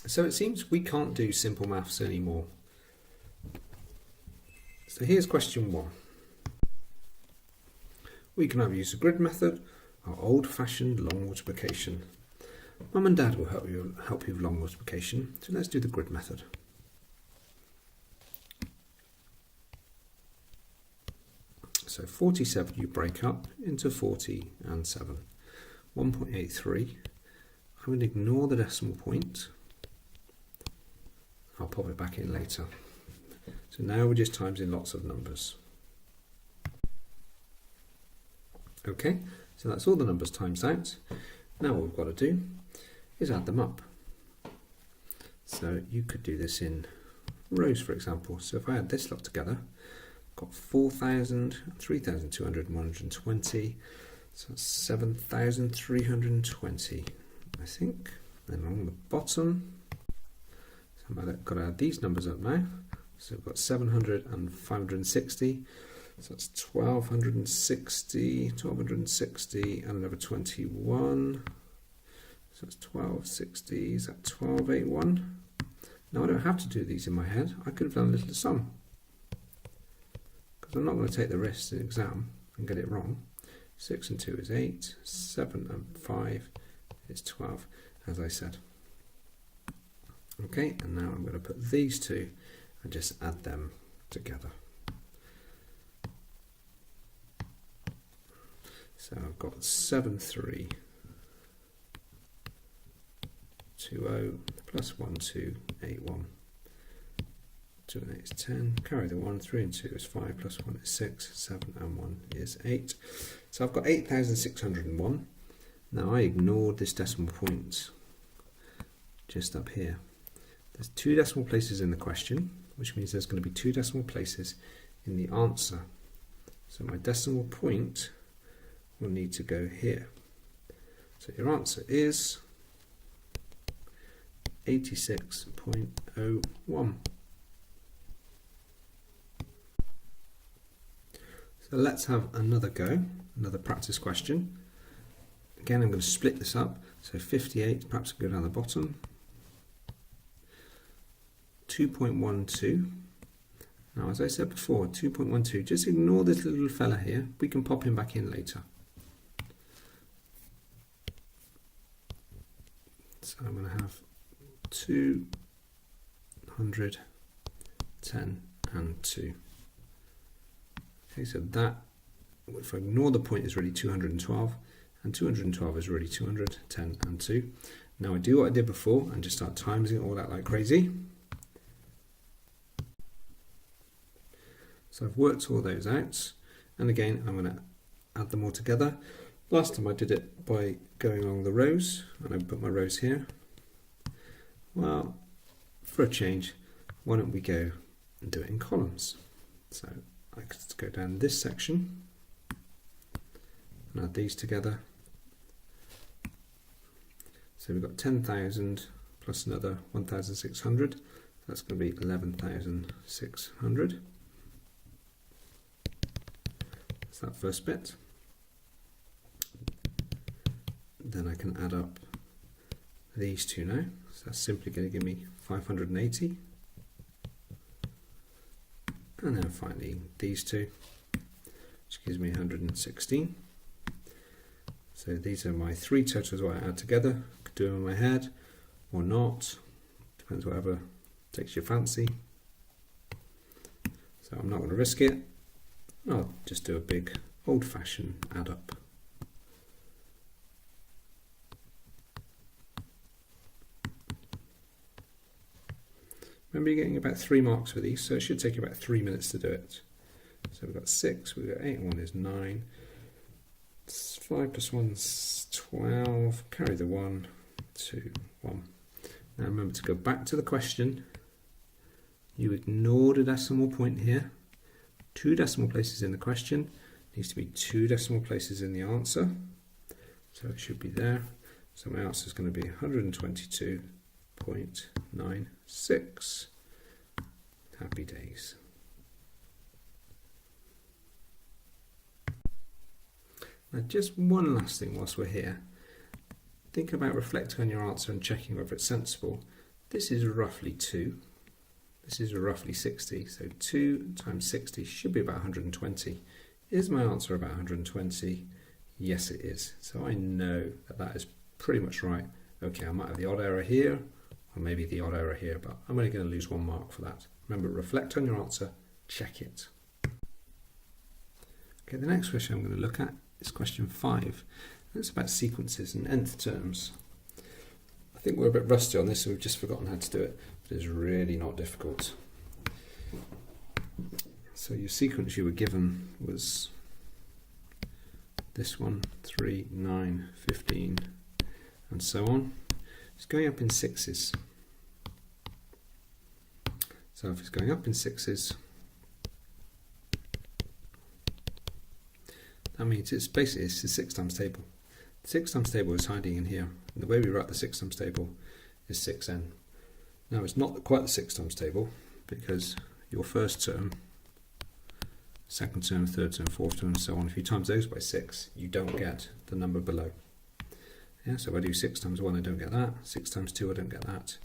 So it seems we can't do simple maths anymore. So here's question 1. We can either use the grid method or old-fashioned long multiplication. Mum and Dad will help you with long multiplication, so let's do the grid method. So 47 you break up into 40 and 7. 1.83. I'm going to ignore the decimal point. I'll pop it back in later. So now we're just timesing lots of numbers. Okay, so that's all the numbers times out. Now what we've got to do is add them up. So you could do this in rows, for example. So if I add this lot together, I've got 4,000, 3,200 and 120. So that's 7,320, I think. Then along the bottom, so I've got to add these numbers up now. So we've got 700 and 560. So that's 1,260 and another 21. So that's 1,260. Is that 1,281? Now I don't have to do these in my head. I could have done a little sum. Because I'm not going to take the risk in the exam and get it wrong. 6 and 2 is 8. 7 and 5 is 12, as I said. Okay, and now I'm going to put these two and just add them together. So I've got 7320 plus 1281. 2 and 8 is 10. Carry the 1. 3 and 2 is 5 plus 1 is 6. 7 and 1 is 8. So I've got 8,601. Now I ignored this decimal point just up here. There's 2 decimal places in the question, which means there's going to be 2 decimal places in the answer. So my decimal point will need to go here. So your answer is 86.01. So let's have another go, another practice question. Again, I'm going to split this up. So 58, perhaps go down the bottom. 2.12. Now, as I said before, 2.12, just ignore this little fella here. We can pop him back in later. So I'm going to have 210 and 2. Okay, so that, if I ignore the point, is really 212, and 212 is really 210 and 2. Now I do what I did before and just start timesing it all out like crazy. So I've worked all those out, and again I'm going to add them all together. Last time I did it by going along the rows, and I put my rows here. Well, for a change, why don't we go and do it in columns? So I could go down this section and add these together. So we've got 10,000 plus another 1,600. That's going to be 11,600. That's that first bit. Then I can add up these two now. So that's simply going to give me 580. And then finally these two, which gives me 116. So these are my 3 totals what I add together. I could do them in my head or not. Depends whatever takes your fancy. So I'm not going to risk it. I'll just do a big old-fashioned add up. Remember, you're getting about 3 marks for these, so it should take you about 3 minutes to do it. So we've got 6, we've got 8, and 1 is 9. 5 plus 1 is 12. Carry the 1, 2, 1. Now remember to go back to the question. You ignored a decimal point here. 2 decimal places in the question. Needs to be 2 decimal places in the answer. So it should be there. So my answer is going to be 122.96. Happy days. Now just one last thing whilst we're here. Think about reflecting on your answer and checking whether it's sensible. this is roughly 2. This is roughly 60. So 2 times 60 should be about 120. Is my answer about 120? Yes, it is. So I know that that is pretty much right. Okay, I might have the odd error here, or maybe the odd error here, but I'm only going to lose 1 mark for that. Remember, reflect on your answer, check it. Okay, the next question I'm going to look at is question 5. It's about sequences and nth terms. I think we're a bit rusty on this, so we've just forgotten how to do it, but it's really not difficult. So your sequence you were given was this one, 3, 9, 15, and so on. It's going up in 6s. So if it's going up in 6s, that means it's basically it's the 6 times table. The 6 times table is hiding in here. And the way we write the 6 times table is 6n. Now it's not quite the 6 times table because your first term, second term, third term, fourth term, and so on, if you times those by 6, you don't get the number below. Yeah, so if I do 6 times 1, I don't get that. 6 times 2, I don't get that.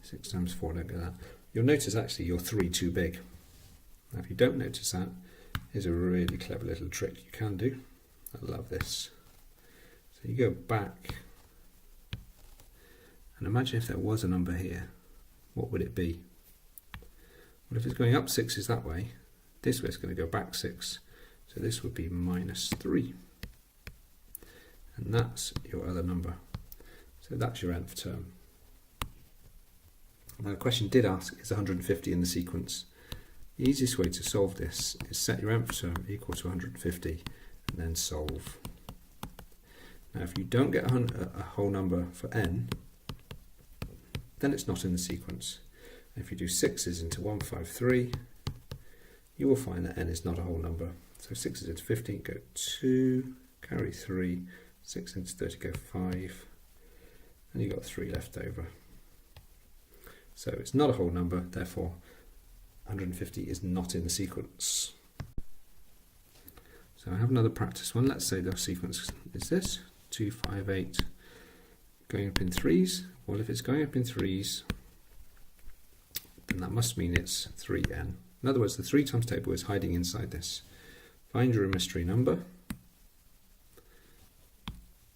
6 times 4, I don't get that. You'll notice actually you're 3 too big. Now if you don't notice that, here's a really clever little trick you can do. I love this. So you go back and imagine if there was a number here, what would it be? Well, if it's going up 6s that way, this way it's going to go back 6. So this would be -3. And that's your other number. So that's your nth term. Now the question did ask, is 150 in the sequence? The easiest way to solve this is set your nth term equal to 150 and then solve. Now if you don't get a whole number for n, then it's not in the sequence. If you do 6s into 153, you will find that n is not a whole number. So 6s into 15 go 2, carry 3, 6 into 30 go 5, and you've got 3 left over. So it's not a whole number, therefore 150 is not in the sequence. So I have another practice one. Let's say the sequence is this, 2, 5, 8, going up in 3s. Well, if it's going up in 3s, then that must mean it's 3n. In other words, the 3 times table is hiding inside this. Find your mystery number.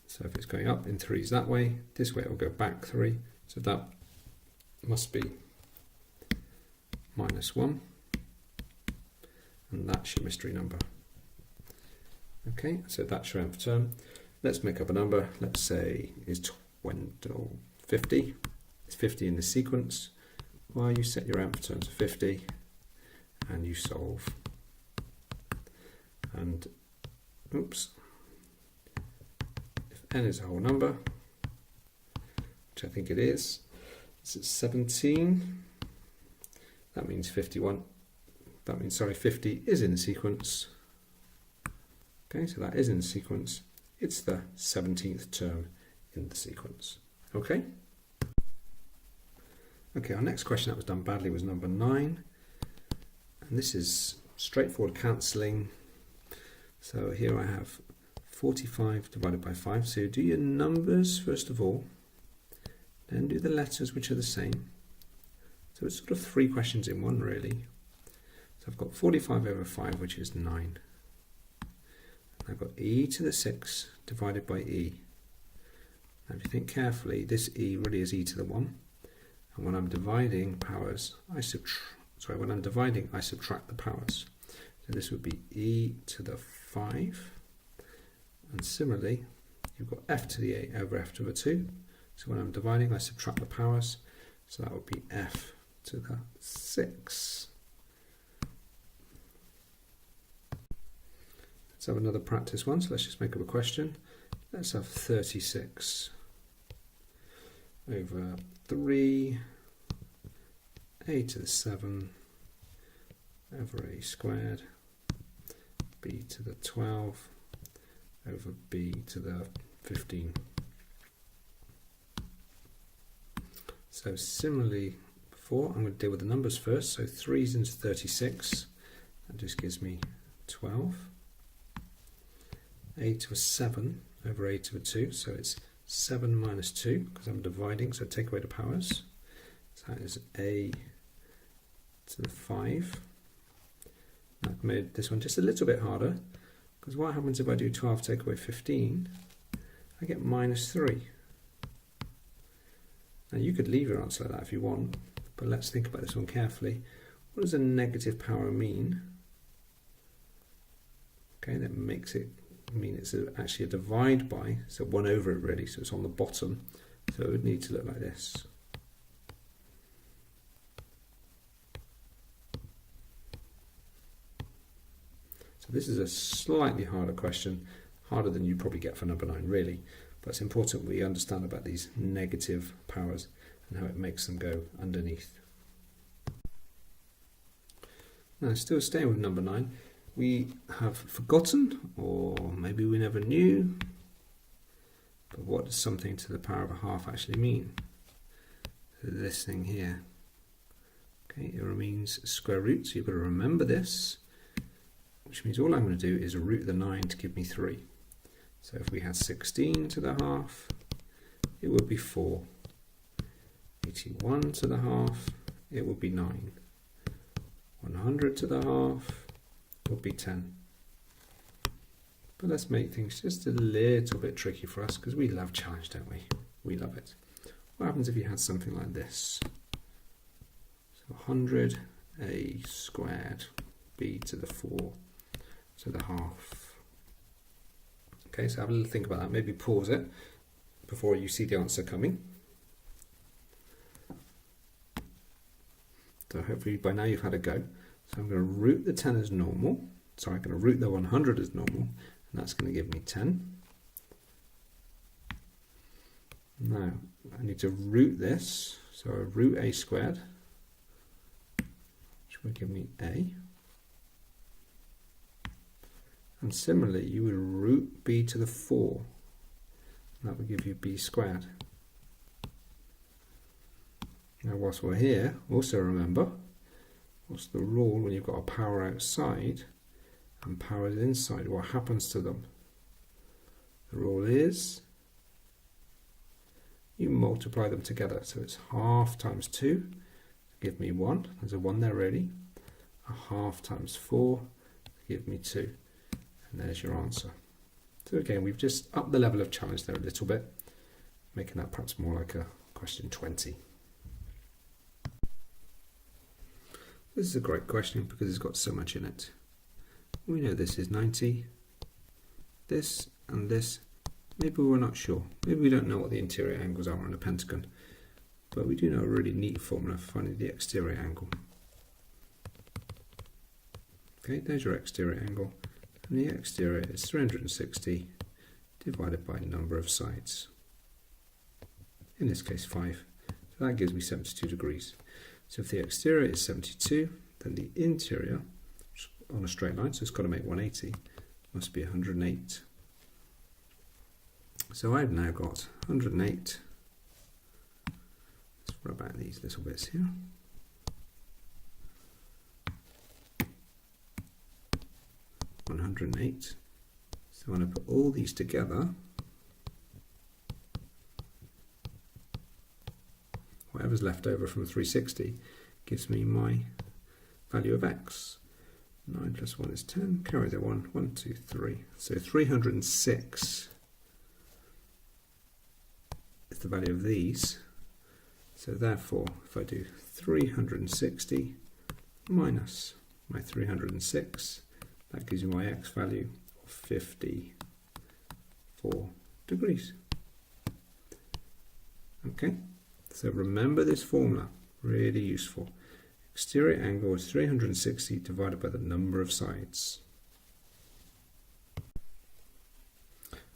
So if it's going up in 3s that way, this way it will go back 3. So that must be -1. And that's your mystery number. Okay, so that's your nth term. Let's make up a number. Let's say is 20 or 50. It's 50 in the sequence. Well, you set your nth term to 50 and you solve. And oops, if n is a whole number, which I think it is, it's at 17. That means 51. That means, sorry, 50 is in the sequence. Okay, so that is in the sequence. It's the 17th term in the sequence. Okay? Okay, our next question that was done badly was number 9. And this is straightforward cancelling. So here I have 45 divided by 5. So do your numbers first of all, then do the letters which are the same. So it's sort of 3 questions in one really. So I've got 45 over 5, which is 9. I've got e to the 6 divided by e. Now if you think carefully, this e really is e to the 1. And when I'm dividing powers, I subtract the powers. So this would be e to the 5. And similarly, you've got f to the 8 over f to the 2. So when I'm dividing, I subtract the powers. So that would be f to the 6. Let's have another practice one. So let's just make up a question. Let's have 36 over 3 a to the 7 over a squared b to the 12 over b to the 15. So similarly before, I'm going to deal with the numbers first. So 3 is into 36. That just gives me 12. A to a 7 over a to a 2. So it's 7 minus 2 because I'm dividing, so take away the powers. So that is a to the 5. I've made this one just a little bit harder, because what happens if I do 12 take away 15? I get minus 3. Now you could leave your answer like that if you want, but let's think about this one carefully. What does a negative power mean? Okay, that makes it mean it's actually a divide by, so 1 over it really, so it's on the bottom. So it would need to look like this. So this is a slightly harder question, harder than you probably get for number 9 really, but it's important we understand about these negative powers and how it makes them go underneath. Now still staying with number 9, we have forgotten, or maybe we never knew, but what does something to the power of a half actually mean? So this thing here, okay, it means square root, so you've got to remember this, which means all I'm going to do is root the 9 to give me 3. So if we had 16 to the half, it would be 4. 81 to the half, it would be 9. 100 to the half would be 10. But let's make things just a little bit tricky for us, because we love challenge, don't we? We love it. What happens if you had something like this? So 100 a squared b to the 4 to the half. Okay, so have a little think about that. Maybe pause it before you see the answer coming. So hopefully by now you've had a go. So I'm going to root the 10 as normal. So I'm going to root the 100 as normal, and that's going to give me 10. Now I need to root this, so I root a squared, which will give me a. And similarly, you would root b to the 4, and that would give you b squared. Now whilst we're here, also remember, what's the rule when you've got a power outside and powers inside? What happens to them? The rule is you multiply them together. So it's half times 2 to give me 1. There's a 1 there already. A half times 4 to give me 2. And there's your answer. So again, we've just upped the level of challenge there a little bit, making that perhaps more like a question 20. This is a great question because it's got so much in it. We know this is 90, this and this. Maybe we're not sure. Maybe we don't know what the interior angles are on a pentagon, but we do know a really neat formula for finding the exterior angle. Okay, there's your exterior angle, and the exterior is 360 divided by number of sides. In this case 5, so that gives me 72 degrees. So if the exterior is 72, then the interior, on a straight line, so it's got to make 180, must be 108. So I've now got 108. Let's rub out these little bits here. $108. So when I put all these together, whatever's left over from 360 gives me my value of x. 9 plus 1 is 10, carry the 1, 1, 2, 3. So 306 is the value of these. So therefore, if I do 360 minus my 306, that gives you my x value of 54 degrees. Okay, so remember this formula, really useful. Exterior angle is 360 divided by the number of sides.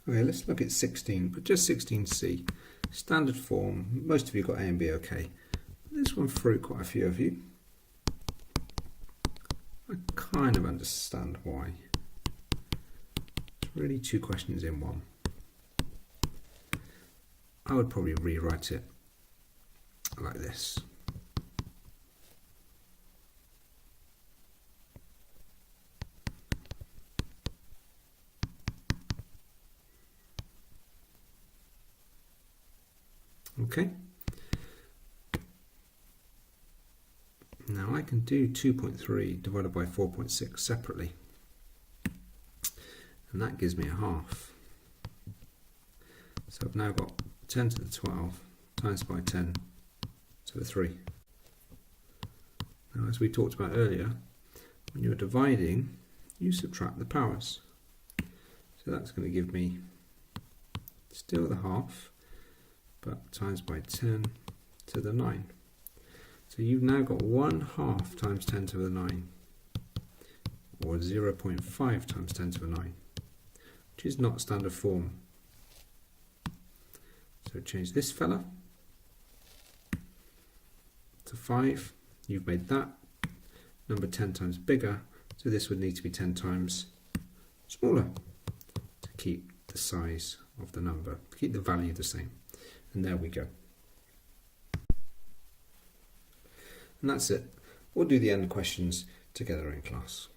Okay, let's look at 16, but just 16C. Standard form, most of you got A and B okay. This one threw quite a few of you. I kind of understand why. It's really 2 questions in one. I would probably rewrite it like this. Okay. Now I can do 2.3 divided by 4.6 separately, and that gives me a half. So I've now got 10 to the 12 times by 10 to the 3. Now, as we talked about earlier, when you're dividing, you subtract the powers. So that's going to give me still the half, but times by 10 to the 9. So you've now got 1/2 times 10 to the 9, or 0.5 times 10 to the 9, which is not standard form. So change this fella to 5. You've made that number 10 times bigger, so this would need to be 10 times smaller to keep the size of the number, keep the value the same. And there we go. And that's it. We'll do the end questions together in class.